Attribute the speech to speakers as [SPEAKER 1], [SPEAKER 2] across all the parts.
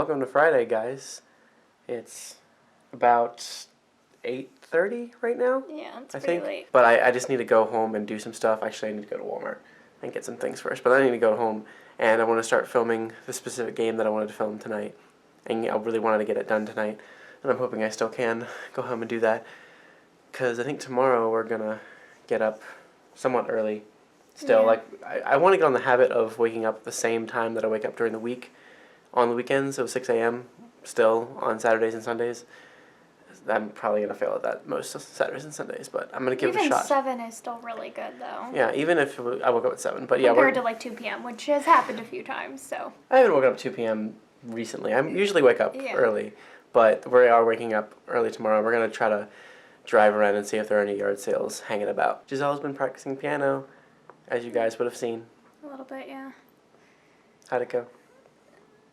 [SPEAKER 1] Welcome to Friday, guys. It's about 8:30 right now.
[SPEAKER 2] Yeah, it's
[SPEAKER 1] I
[SPEAKER 2] pretty
[SPEAKER 1] think.
[SPEAKER 2] late.
[SPEAKER 1] But I just need to go home and do some stuff. Actually, I need to go to Walmart and get some things first. But I need to go home, and I want to start filming the specific game that I wanted to film tonight. And I really wanted to get it done tonight. And I'm hoping I still can go home and do that. Because I think tomorrow we're going to get up somewhat early. Still, I want to get on the habit of waking up at the same time that I wake up during the week. On the weekends, so 6 a.m. still on Saturdays and Sundays. I'm probably going to fail at that most Saturdays and Sundays, but I'm going to give it a shot.
[SPEAKER 2] Even 7 is still really good, though.
[SPEAKER 1] Yeah, even if I woke up at 7. But yeah,
[SPEAKER 2] compared to like 2 p.m., which has happened a few times, so.
[SPEAKER 1] I haven't woken up at 2 p.m. recently. I usually wake up early, but we are waking up early tomorrow. We're going to try to drive around and see if there are any yard sales hanging about. Giselle's been practicing piano, as you guys would have seen.
[SPEAKER 2] A little bit, yeah.
[SPEAKER 1] How'd it go?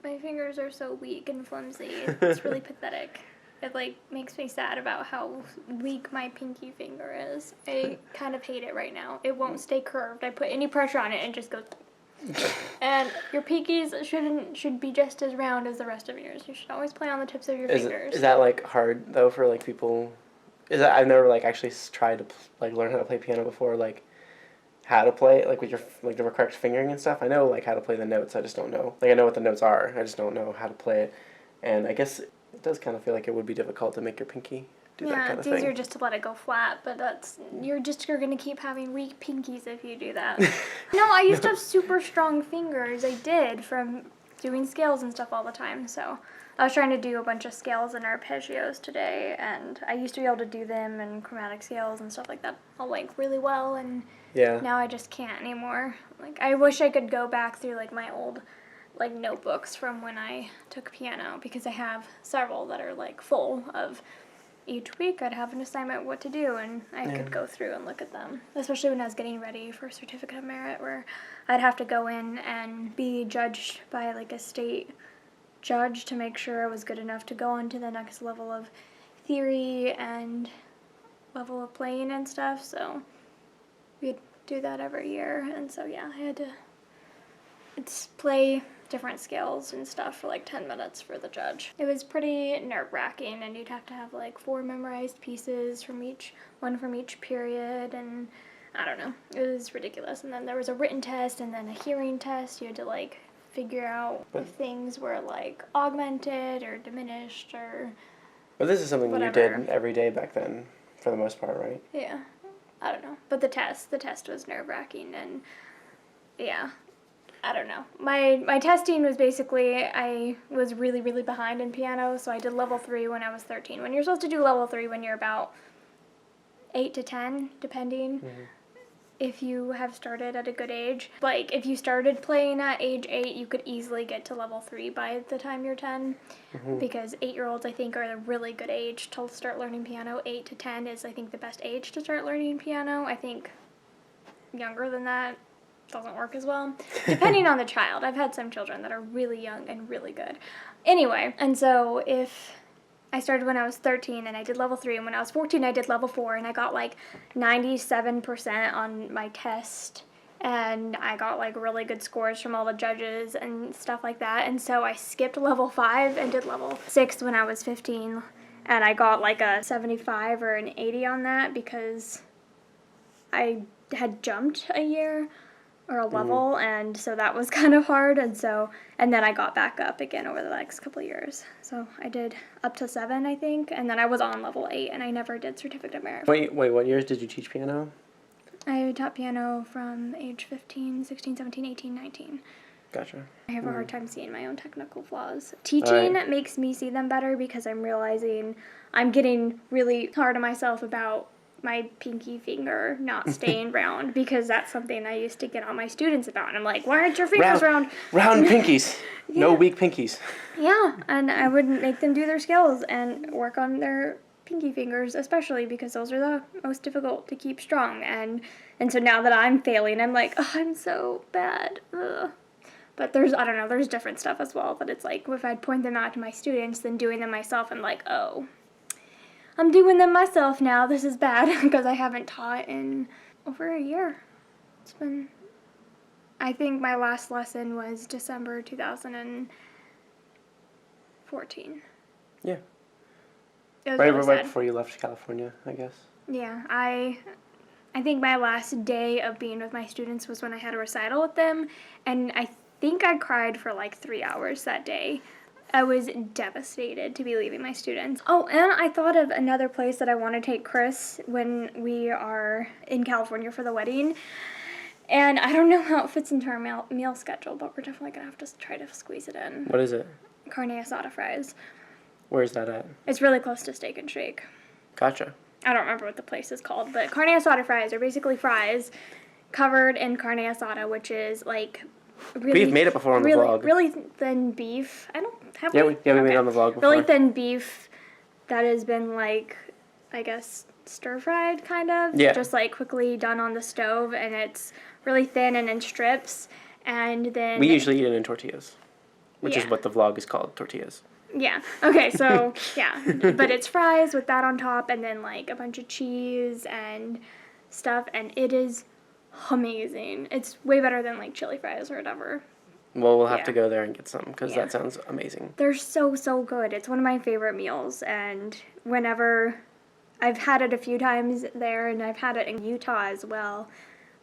[SPEAKER 2] My fingers are so weak and flimsy. It's really pathetic. It, makes me sad about how weak my pinky finger is. I kind of hate it right now. It won't stay curved. I put any pressure on it and it just goes... And your pinkies should be just as round as the rest of yours. You should always play on the tips of your fingers.
[SPEAKER 1] Is that, hard, though, for, people... I've never, actually tried to, learn how to play piano before, how to play it, with your, the correct fingering and stuff. I know, how to play the notes, I just don't know. I know what the notes are, I just don't know how to play it. And I guess it does kind of feel like it would be difficult to make your pinky do that kind of thing.
[SPEAKER 2] Yeah, it's easier just to let it go flat, but you're going to keep having weak pinkies if you do that. No, I used to have super strong fingers, I did, from doing scales and stuff all the time, so... I was trying to do a bunch of scales and arpeggios today, and I used to be able to do them and chromatic scales and stuff like that all, really well, and now I just can't anymore. I wish I could go back through, my old, notebooks from when I took piano, because I have several that are, full of each week I'd have an assignment what to do, and I could go through and look at them, especially when I was getting ready for Certificate of Merit, where I'd have to go in and be judged by, a state judge to make sure I was good enough to go on to the next level of theory and level of playing and stuff, so we'd do that every year, and so I had to play different scales and stuff for 10 minutes for the judge. It was pretty nerve-wracking, and you'd have to have 4 memorized pieces one from each period, and I don't know, it was ridiculous. And then there was a written test and then a hearing test. You had to figure out if things were augmented or diminished or
[SPEAKER 1] But this is something you did every day back then, for the most part, right?
[SPEAKER 2] Yeah. I don't know. But the test was nerve-wracking, and I don't know. My testing was basically, I was really, really behind in piano, so I did level 3 when I was 13. When you're supposed to do level 3 when you're about 8 to 10, depending. Mm-hmm. If you have started at a good age. If you started playing at age 8, you could easily get to level 3 by the time you're 10. Mm-hmm. Because 8-year-olds, I think, are a really good age to start learning piano. 8 to 10 is, I think, the best age to start learning piano. I think younger than that doesn't work as well. Depending on the child. I've had some children that are really young and really good. Anyway, and so if... I started when I was 13, and I did level 3, and when I was 14, I did level 4, and I got 97% on my test, and I got really good scores from all the judges and stuff like that, and so I skipped level 5 and did level 6 when I was 15, and I got a 75 or an 80 on that because I had jumped a year or a level, and so that was kind of hard, and then I got back up again over the next couple of years. So I did up to 7, I think, and then I was on level 8, and I never did Certificate of Merit.
[SPEAKER 1] Wait, what years did you teach piano?
[SPEAKER 2] I taught piano from age 15, 16, 17, 18, 19.
[SPEAKER 1] Gotcha.
[SPEAKER 2] I have a hard time seeing my own technical flaws. Teaching makes me see them better because I'm realizing I'm getting really hard on myself about my pinky finger not staying round, because that's something I used to get on my students about, and I'm like, why aren't your fingers round?
[SPEAKER 1] Round pinkies. No weak pinkies.
[SPEAKER 2] Yeah, and I would make them do their scales and work on their pinky fingers, especially because those are the most difficult to keep strong, and so now that I'm failing, I'm like, oh, I'm so bad. Ugh. But there's different stuff as well, but it's if I'd point them out to my students, then doing them myself, I'm like, oh, I'm doing them myself now. This is bad because I haven't taught in over a year. It's been, I think my last lesson was December 2000 and 14.
[SPEAKER 1] Yeah.
[SPEAKER 2] It was
[SPEAKER 1] Right,
[SPEAKER 2] really
[SPEAKER 1] right
[SPEAKER 2] sad.
[SPEAKER 1] before you left California, I guess.
[SPEAKER 2] Yeah, I think my last day of being with my students was when I had a recital with them, and I think I cried for like 3 hours that day. I was devastated to be leaving my students. Oh, and I thought of another place that I want to take Chris when we are in California for the wedding. And I don't know how it fits into our meal schedule, but we're definitely going to have to try to squeeze it in.
[SPEAKER 1] What is it?
[SPEAKER 2] Carne asada fries.
[SPEAKER 1] Where's that at?
[SPEAKER 2] It's really close to Steak and Shake.
[SPEAKER 1] Gotcha.
[SPEAKER 2] I don't remember what the place is called, but carne asada fries are basically fries covered in carne asada, which is like really...
[SPEAKER 1] We've made it before on the
[SPEAKER 2] really,
[SPEAKER 1] vlog.
[SPEAKER 2] really thin beef. I don't have
[SPEAKER 1] Yeah, we made it on the vlog before.
[SPEAKER 2] Really thin beef that has been like, I guess, stir-fried kind of.
[SPEAKER 1] Yeah.
[SPEAKER 2] Just like quickly done on the stove, and it's really thin and in strips. And then...
[SPEAKER 1] We usually eat it in tortillas, which is
[SPEAKER 2] Yeah.
[SPEAKER 1] what the vlog is called, tortillas.
[SPEAKER 2] Yeah. Okay, so, yeah. But it's fries with that on top, and then, like, a bunch of cheese and stuff, and it is amazing. It's way better than, like, chili fries or whatever.
[SPEAKER 1] Well, we'll have
[SPEAKER 2] Yeah.
[SPEAKER 1] to go there and get some, because
[SPEAKER 2] Yeah.
[SPEAKER 1] that sounds amazing.
[SPEAKER 2] They're so, so good. It's one of my favorite meals, and whenever... I've had it a few times there, and I've had it in Utah as well.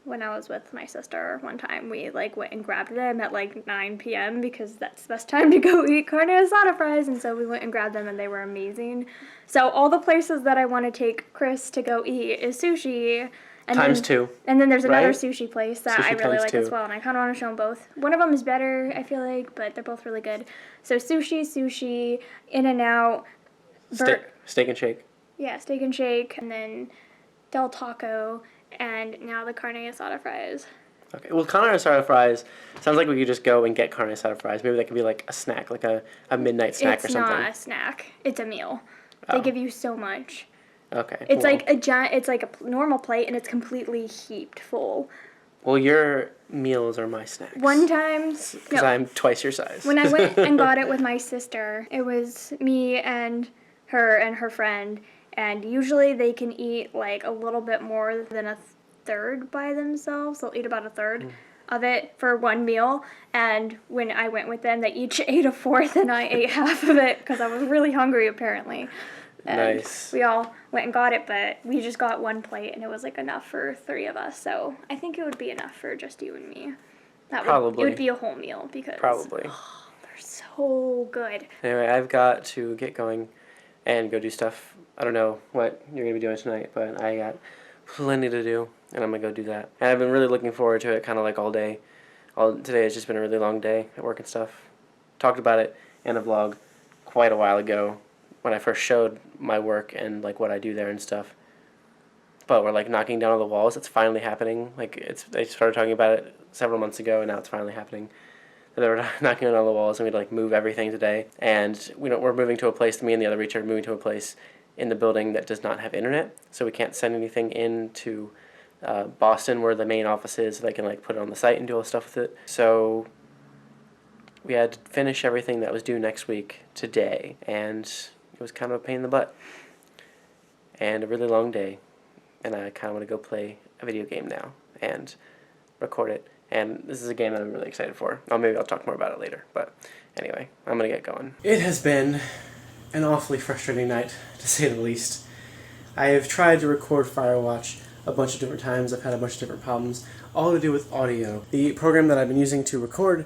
[SPEAKER 2] When I was with my sister one time, we like went and grabbed them at like 9 p.m. because that's the best time to go eat carne asada fries, and so we went and grabbed them, and they were amazing. So all the places that I want to take Chris to go eat is sushi. And
[SPEAKER 1] Times
[SPEAKER 2] then,
[SPEAKER 1] two.
[SPEAKER 2] And then there's another
[SPEAKER 1] right?
[SPEAKER 2] sushi place that
[SPEAKER 1] Sushi
[SPEAKER 2] I really
[SPEAKER 1] times
[SPEAKER 2] like
[SPEAKER 1] two.
[SPEAKER 2] as well, and I kind of want to show them both. One of them is better, I feel like, but they're both really good. So sushi, In-N-Out,
[SPEAKER 1] Steak and Shake.
[SPEAKER 2] yeah, Steak and Shake, and then Del Taco, and now the carne asada fries.
[SPEAKER 1] Okay. Well, carne asada fries sounds like we could just go and get carne asada fries. Maybe that could be like a snack, like a midnight snack or something.
[SPEAKER 2] It's not a snack. It's a meal. They give you so much.
[SPEAKER 1] Okay.
[SPEAKER 2] It's
[SPEAKER 1] well,
[SPEAKER 2] like a giant. It's like a normal plate, and it's completely heaped full.
[SPEAKER 1] Well, your meals are my snacks.
[SPEAKER 2] One time,
[SPEAKER 1] Because I'm twice your size.
[SPEAKER 2] when I went and got it with my sister, it was me and her friend, and usually they can eat like a little bit more than a third by themselves. They'll eat about a third of it for one meal, and when I went with them, they each ate a fourth, and I ate half of it because I was really hungry apparently. And
[SPEAKER 1] Nice.
[SPEAKER 2] we all went and got it, but we just got one plate, and it was like enough for 3 of us. So I think it would be enough for just you and me. It
[SPEAKER 1] Probably.
[SPEAKER 2] would be a whole meal because
[SPEAKER 1] Probably.
[SPEAKER 2] they're so good.
[SPEAKER 1] Anyway, I've got to get going and go do stuff. I don't know what you're going to be doing tonight, but I got plenty to do, and I'm going to go do that. And I've been really looking forward to it kind of like all day. Today has just been a really long day at work and stuff. Talked about it in a vlog quite a while ago when I first showed my work and like what I do there and stuff. But we're like knocking down all the walls. It's finally happening. Like they started talking about it several months ago, and now it's finally happening. They were knocking on all the walls, and we'd like move everything today. And we're moving to a place. Me and the other reacher are moving to a place in the building that does not have internet, so we can't send anything into Boston, where the main office is. So they can like put it on the site and do all the stuff with it. So we had to finish everything that was due next week today, and it was kind of a pain in the butt and a really long day. And I kind of want to go play a video game now and record it. And this is a game that I'm really excited for. Maybe I'll talk more about it later. But anyway, I'm going to get going. It has been an awfully frustrating night, to say the least. I have tried to record Firewatch a bunch of different times. I've had a bunch of different problems, all to do with audio. The program that I've been using to record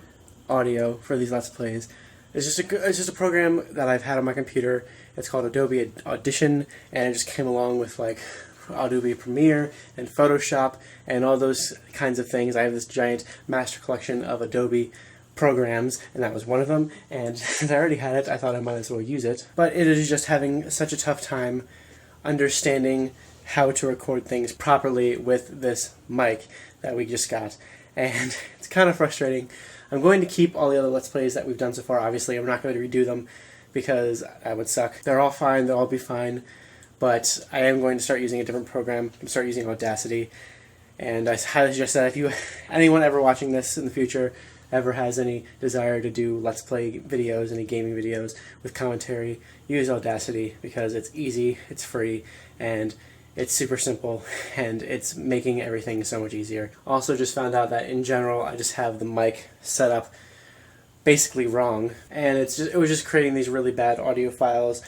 [SPEAKER 1] audio for these Let's Plays is just a program that I've had on my computer. It's called Adobe Audition, and it just came along with like Adobe Premiere and Photoshop and all those kinds of things. I have this giant master collection of Adobe programs, and that was one of them, and since I already had it, I thought I might as well use it. But it is just having such a tough time understanding how to record things properly with this mic that we just got, and it's kind of frustrating. I'm going to keep all the other Let's Plays that we've done so far. Obviously, I'm not going to redo them because that would suck. They're all fine, they'll all be fine. But I am going to start using a different program. I'm going to start using Audacity. And I highly suggest that if anyone ever watching this in the future ever has any desire to do Let's Play videos, any gaming videos with commentary, use Audacity because it's easy, it's free, and it's super simple, and it's making everything so much easier. Also just found out that in general, I just have the mic set up basically wrong, and it was just creating these really bad audio files.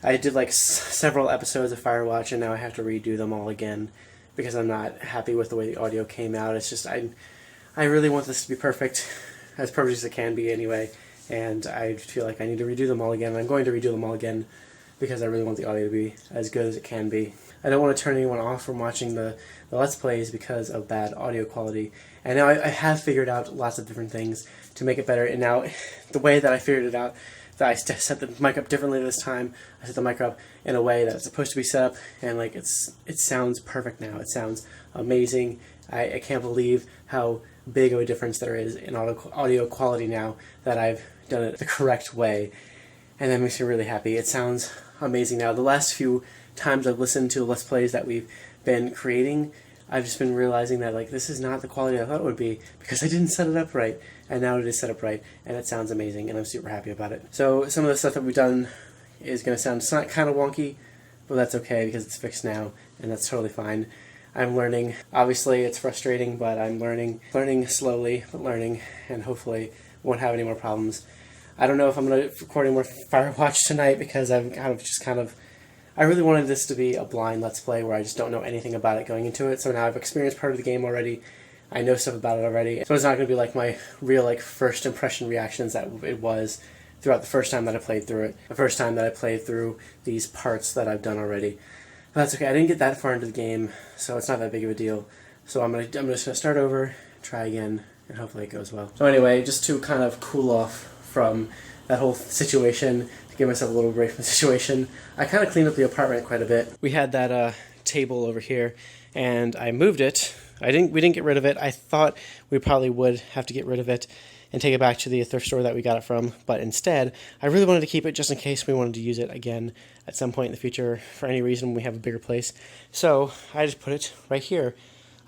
[SPEAKER 1] I did like several episodes of Firewatch, and now I have to redo them all again because I'm not happy with the way the audio came out. It's just I really want this to be perfect as it can be anyway, and I feel like I need to redo them all again. And I'm going to redo them all again because I really want the audio to be as good as it can be. I don't want to turn anyone off from watching the Let's Plays because of bad audio quality. And now I have figured out lots of different things to make it better, and now the way that I figured it out, that I set the mic up differently this time. I set the mic up in a way that it's supposed to be set up, and like it sounds perfect now. It sounds amazing. I can't believe how big of a difference there is in audio quality now that I've done it the correct way, and that makes me really happy. It sounds amazing now. The last few times I've listened to the Let's Plays that we've been creating, I've just been realizing that like this is not the quality I thought it would be because I didn't set it up right, and now it is set up right, and it sounds amazing, and I'm super happy about it. So some of the stuff that we've done is going to sound kind of wonky, but that's okay because it's fixed now, and that's totally fine. I'm learning. Obviously, it's frustrating, but I'm learning slowly, but learning, and hopefully won't have any more problems. I don't know if I'm going to record any more Firewatch tonight because I really wanted this to be a blind Let's Play where I just don't know anything about it going into it. So now I've experienced part of the game already. I know stuff about it already. So it's not going to be like my real first impression reactions that it was throughout the first time that I played through it. The first time that I played through these parts that I've done already. But that's okay. I didn't get that far into the game, so it's not that big of a deal. So I'm just going to start over, try again, and hopefully it goes well. So anyway, just to kind of cool off from that whole situation, to give myself a little break from the situation, I kind of cleaned up the apartment quite a bit. We had that table over here, and I moved it. We didn't get rid of it. I thought we probably would have to get rid of it and take it back to the thrift store that we got it from, but instead, I really wanted to keep it just in case we wanted to use it again at some point in the future for any reason when we have a bigger place. So I just put it right here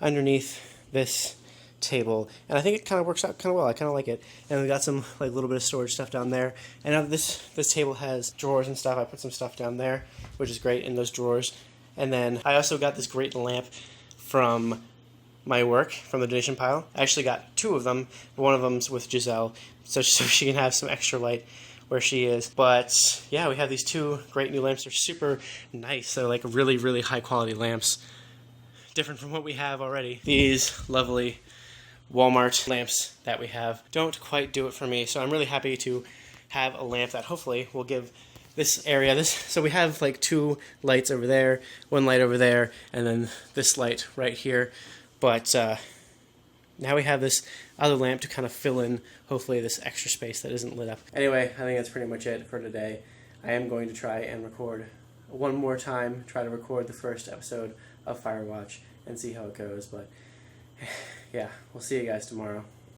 [SPEAKER 1] underneath this table, and I think it kind of works out kind of well. I kind of like it, and we got some little bit of storage stuff down there, and now this table has drawers and stuff. I put some stuff down there, which is great in those drawers, and then I also got this great lamp from my work, from the donation pile. I actually got two of them. One of them's with Giselle, so she can have some extra light where she is. But yeah, we have these two great new lamps. They're super nice. They're like really, really high quality lamps, different from what we have already. These lovely Walmart lamps that we have don't quite do it for me, so I'm really happy to have a lamp that hopefully will give this area so we have like two lights over there, one light over there, and then this light right here. But now we have this other lamp to kind of fill in, hopefully, this extra space that isn't lit up. Anyway, I think that's pretty much it for today. I am going to try and record one more time, try to record the first episode of Firewatch and see how it goes. But yeah, we'll see you guys tomorrow.